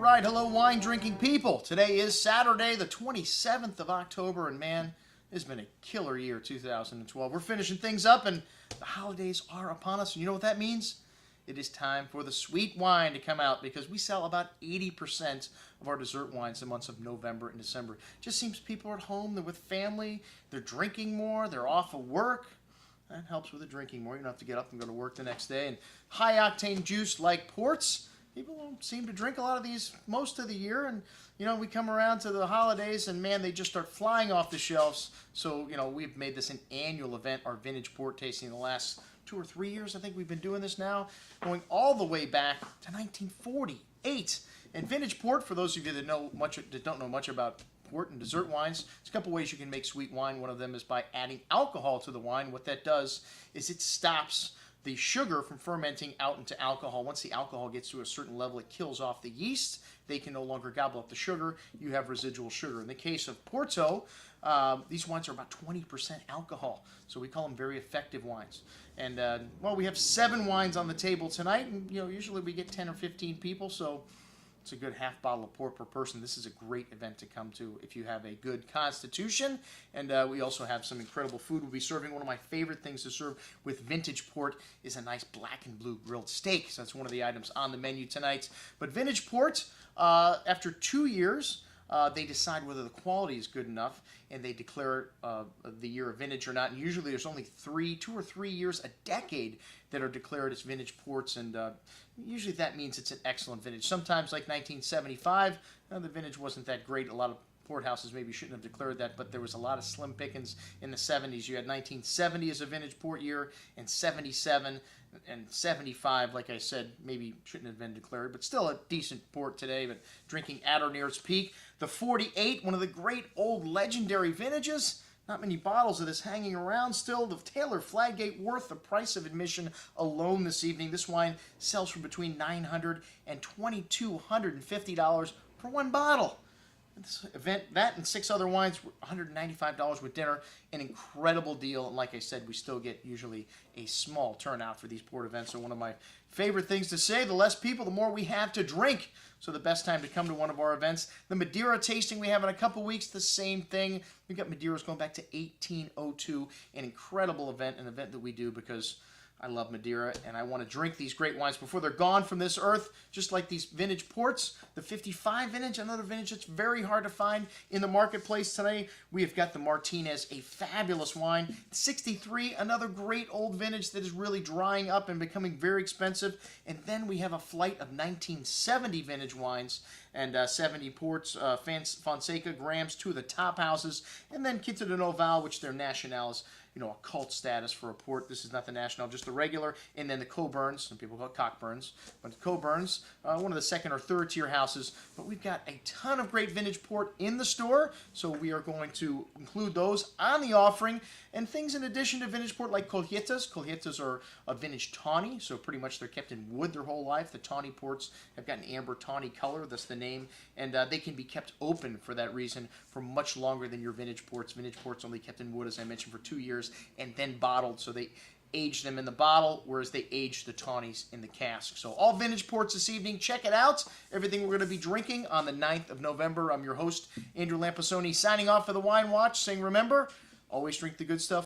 right, hello wine drinking people. Today is Saturday, the 27th of October, and man, it's been a killer year, 2012. We're finishing things up, and the holidays are upon us. And you know what that means? It is time for the sweet wine to come out, because we sell about 80% of our dessert wines in the months of November and December. Just seems people are at home, they're with family, they're drinking more, they're off of work. That helps with the drinking more. You don't have to get up and go to work the next day. And high octane juice like ports, people don't seem to drink a lot of these most of the year, and you know, we come around to the holidays and man, they just start flying off the shelves. So you know, we've made this an annual event, our vintage port tasting. The last 2 or 3 years I think we've been doing this now, going all the way back to 1948. And vintage port, for those of you that don't know much about port and dessert wines, there's a couple ways you can make sweet wine. One of them is by adding alcohol to the wine. What that does is it stops the sugar from fermenting out into alcohol. Once the alcohol gets to a certain level, it kills off the yeast. They can no longer gobble up the sugar. You have residual sugar. In the case of Porto, these wines are about 20% alcohol, so we call them very effective wines. And well, we have 7 wines on the table tonight, and you know, usually we get 10 or 15 people, so it's a good half bottle of port per person. This is a great event to come to if you have a good constitution. And we also have some incredible food we'll be serving. One of my favorite things to serve with vintage port is a nice black and blue grilled steak. So that's one of the items on the menu tonight. But vintage port, after 2 years, they decide whether the quality is good enough, and they declare the year of vintage or not. And usually there's only 2 or 3 years a decade that are declared as vintage ports, and usually that means it's an excellent vintage. Sometimes, like 1975, the vintage wasn't that great. A lot of port houses maybe shouldn't have declared that, but there was a lot of slim pickings in the 70s. You had 1970 as a vintage port year, and 77 and 75, like I said, maybe shouldn't have been declared, but still a decent port today, but drinking at or near its peak. The 48, one of the great old legendary vintages. Not many bottles of this hanging around still. The Taylor Fladgate, worth the price of admission alone this evening. This wine sells for between $900 and $2,250 for one bottle. This event, that and 6 other wines, $195 with dinner, an incredible deal. And like I said, we still get usually a small turnout for these port events. So one of my favorite things to say, the less people, the more we have to drink. So the best time to come to one of our events. The Madeira tasting we have in a couple weeks, the same thing. We've got Madeiras going back to 1802, an incredible event, an event that we do because I love Madeira, and I want to drink these great wines before they're gone from this earth, just like these vintage ports. The 55 vintage, another vintage that's very hard to find in the marketplace today. We have got the Martinez, a fabulous wine. 63, another great old vintage that is really drying up and becoming very expensive. And then we have a flight of 1970 vintage wines and 70 ports, FONSECA, Grams, 2 of the top houses, and then Quinta de Noval, which they're nationals. You know, a cult status for a port. This is not the national, just the regular, and then the COCKBURNs. Some people call it COCKBURNs, but the COCKBURNs, one of the 2nd or 3rd tier houses. But we've got a ton of great vintage port in the store, so we are going to include those on the offering, and things in addition to vintage port like colheitas. Colheitas are a vintage tawny, so pretty much they're kept in wood their whole life. The tawny ports have got an amber tawny color, that's the name, and they can be kept open for that reason for much longer than your vintage ports. Vintage ports only kept in wood, as I mentioned, for 2 years, and then bottled, so they age them in the bottle, whereas they age the tawnies in the cask. So all vintage ports this evening. Check it out. Everything we're going to be drinking on the 9th of November. I'm your host, Andrew Lampasone, signing off for the Wine Watch, saying remember, always drink the good stuff.